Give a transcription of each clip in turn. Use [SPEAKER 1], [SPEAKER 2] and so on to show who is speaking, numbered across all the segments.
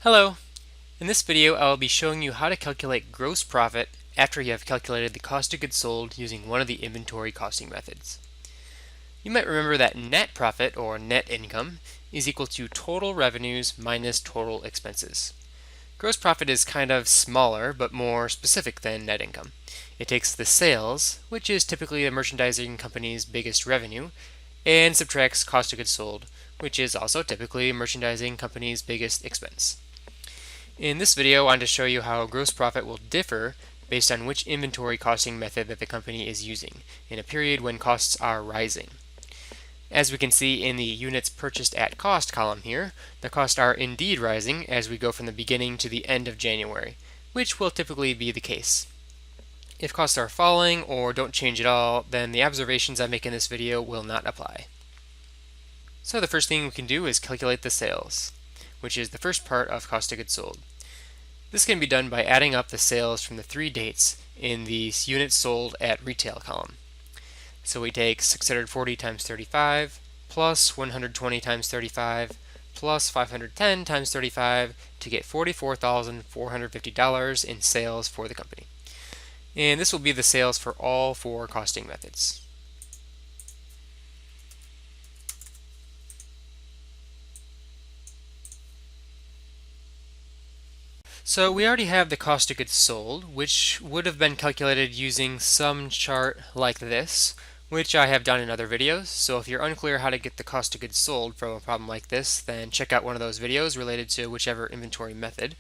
[SPEAKER 1] Hello! In this video I will be showing you how to calculate gross profit after you have calculated the cost of goods sold using one of the inventory costing methods. You might remember that net profit, or net income, is equal to total revenues minus total expenses. Gross profit is kind of smaller but more specific than net income. It takes the sales, which is typically the merchandising company's biggest revenue, and subtracts cost of goods sold, which is also typically a merchandising company's biggest expense. In this video, I want to show you how gross profit will differ based on which inventory costing method that the company is using in a period when costs are rising. As we can see in the units purchased at cost column here, the costs are indeed rising as we go from the beginning to the end of January, which will typically be the case. If costs are falling or don't change at all, then the observations I make in this video will not apply. So the first thing we can do is calculate the sales, which is the first part of cost of goods sold. This can be done by adding up the sales from the three dates in the units sold at retail column. So we take 640 times 35 plus 120 times 35 plus 510 times 35 to get $44,450 in sales for the company. And this will be the sales for all four costing methods. So we already have the cost of goods sold, which would have been calculated using some chart like this, which I have done in other videos. So if you're unclear how to get the cost of goods sold from a problem like this, then check out one of those videos related to whichever inventory method.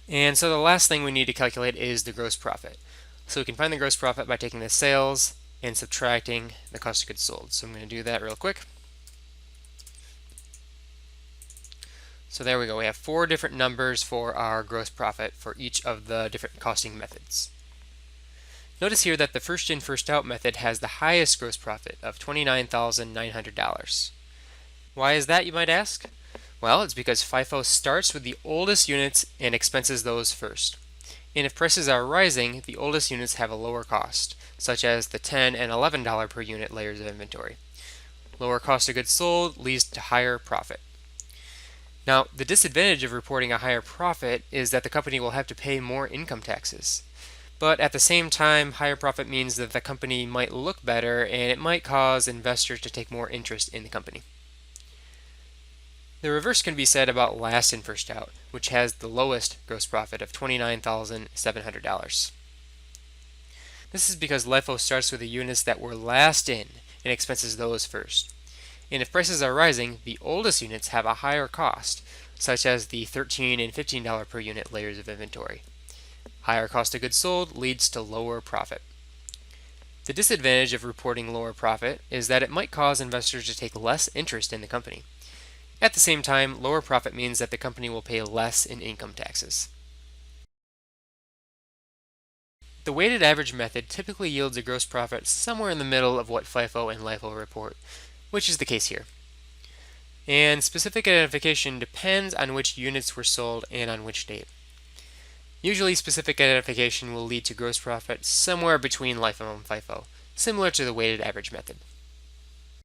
[SPEAKER 1] And so the last thing we need to calculate is the gross profit. So we can find the gross profit by taking the sales and subtracting the cost of goods sold. So I'm going to do that real quick. So there we go. We have four different numbers for our gross profit for each of the different costing methods. Notice here that the first in first out method has the highest gross profit of $29,900. Why is that, you might ask? Well, it's because FIFO starts with the oldest units and expenses those first. And if prices are rising, the oldest units have a lower cost, such as the $10 and $11 per unit layers of inventory. Lower cost of goods sold leads to higher profit. Now, the disadvantage of reporting a higher profit is that the company will have to pay more income taxes. But at the same time, higher profit means that the company might look better and it might cause investors to take more interest in the company. The reverse can be said about last in first out, which has the lowest gross profit of $29,700. This is because LIFO starts with the units that were last in and expenses those first. And if prices are rising, the oldest units have a higher cost, such as the $13 and $15 per unit layers of inventory. Higher cost of goods sold leads to lower profit. The disadvantage of reporting lower profit is that it might cause investors to take less interest in the company. At the same time, lower profit means that the company will pay less in income taxes. The weighted average method typically yields a gross profit somewhere in the middle of what FIFO and LIFO report, which is the case here. And specific identification depends on which units were sold and on which date. Usually specific identification will lead to gross profit somewhere between LIFO and FIFO, similar to the weighted average method.